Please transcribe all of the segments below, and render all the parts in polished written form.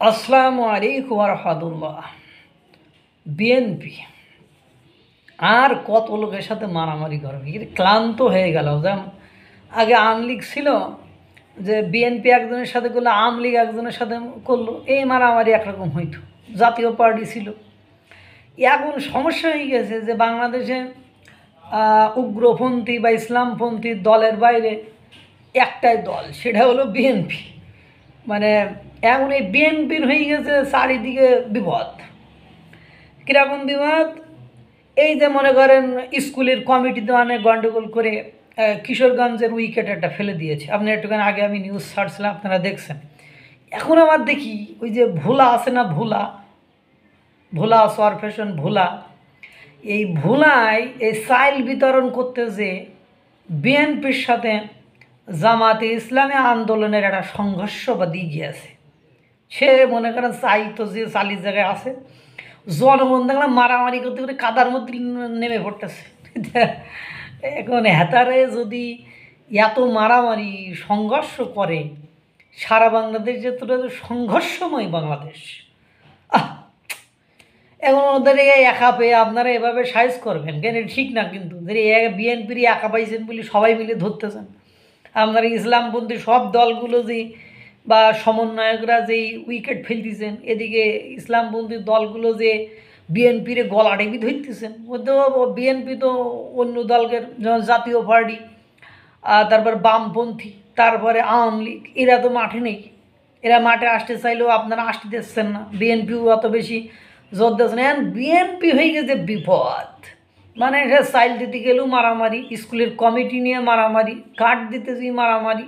আসসালামু আলাইকুম ওয়া রাহমাতুল্লাহ। বিএনপি আর কত লোকের সাথে মারামারি করবে, এটা ক্লান্ত হয়ে গেল। যেমন আগে আওয়ামী লীগ ছিল, যে বিএনপি একজনের সাথে করলো, আওয়ামী লীগ একজনের সাথে করলো, এই মারামারি একরকম হইতো। জাতীয় পার্টি ছিল। এখন সমস্যা হয়ে গেছে যে বাংলাদেশে উগ্রপন্থী বা ইসলামপন্থী দলের বাইরে একটাই দল, সেটা হলো বিএনপি। মানে এখন এই বিএনপির হয়ে গেছে চারিদিকে বিপদ। কীরকম বিপদ? এই যে মনে করেন স্কুলের কমিটিতে অনেক গণ্ডগোল করে কিশোরগঞ্জের উইকেট একটা ফেলে দিয়েছে। আপনি একটুখানি আগে আমি নিউজ ছাড়ছিলাম, আপনারা দেখছেন। এখন আবার দেখি ওই যে ভোলা আছে না, ভোলা সরফেশন ভোলা, এই ভোলায় এই চাইল বিতরণ করতে যে বিএনপির সাথে জামাতে ইসলামী আন্দোলনের একটা সংঘর্ষবাদী গিয়েছে। সে মনে করেন তো যে চালির জায়গায় আছে, জনগণ দেখলাম মারামারি করতে করে কাদার মধ্যে নেমে পড়তেছে। এখন হেতারে যদি এত মারামারি সংঘর্ষ করে, সারা বাংলাদেশ যেতটা সংঘর্ষময় বাংলাদেশ, এখন ওদের একা পেয়ে আপনারা এভাবে সাইজ করবেন কেন? ঠিক না। কিন্তু বিএনপির একা পাইছেন বলে সবাই মিলে ধরতেছেন। আপনারা ইসলামপন্থী সব দলগুলো যে বা সমন্বয়করা যেই উইকেট ফেলতেছেন, এদিকে ইসলামপন্থী দলগুলো যে বিএনপির গলা টেপি ধরতেছেন। ও তো বিএনপি তো অন্য দলকের, যেমন জাতীয় পার্টি, তারপর বামপন্থী, তারপরে আওয়ামী লীগ, এরা তো মাঠে নেই। এরা মাঠে আসতে চাইলেও আপনারা আসতে দিচ্ছেন না। বিএনপিও অত বেশি জোর দিচ্ছেন। এখন বিএনপি হয়ে গেছে বিপদ। মানে সে চাইল দিতে গেলেও মারামারি, স্কুলের কমিটি নিয়ে মারামারি, কার্ড দিতে যেয়ে মারামারি,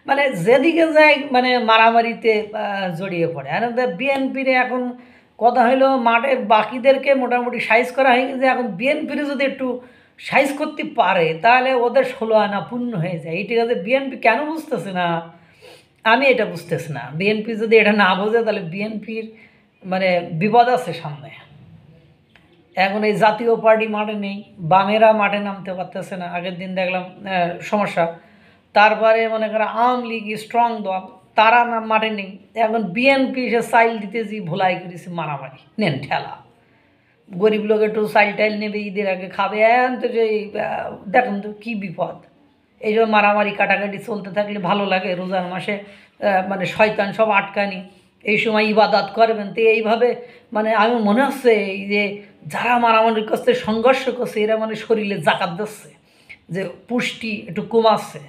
মানে যেদিকে যায় মানে মারামারিতে জড়িয়ে পড়ে। আর বিএনপির এখন কথা হইলো মাঠের বাকিদেরকে মোটামুটি সাইজ করা হয়ে গেছে। এখন বিএনপির যদি একটু সাইজ করতে পারে তাহলে ওদের 16 আনা পূর্ণ হয়ে যায়। এই ঠিক আছে, বিএনপি কেন বুঝতেছে না? আমি এটা বুঝতেছি না। বিএনপি যদি এটা না বোঝে তাহলে বিএনপির মানে বিপদ আছে সামনে। এখন এই জাতীয় পার্টি মাঠে নেই, বামেরা মাঠে নামতে পারতেছে না। আগের দিন দেখলাম সমস্যা। তারপরে মনে করেন আওয়ামী লীগ স্ট্রং দল, তারা না মাঠে নেই। এখন বিএনপি সে চাইল দিতে যে ভোলাই করেছে মারামারি, নেন ঠেলা। গরিব লোক একটু চাইল টাইল নেবে, ঈদের আগে খাবে। এখন তো যে দেখেন তো কী বিপদ। এই যে মারামারি কাটাকাটি চলতে থাকলে ভালো লাগে? রোজার মাসে মানে শয়তান সব আটকানি, এই সময় ইবাদত করবেন। তো এইভাবে মানে আমি মনে হচ্ছে এই যে যারা মারামারি করছে, সংঘর্ষ করছে, এরা মানে শরীরে জাকাত দিচ্ছে, যে পুষ্টি একটু কমাচ্ছে।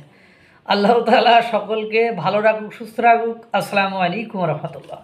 আল্লাহ তাআলা সকলকে ভালো রাখুক, সুস্থ রাখুক। আসসালামু আলাইকুম ওয়া রাহমাতুল্লাহ।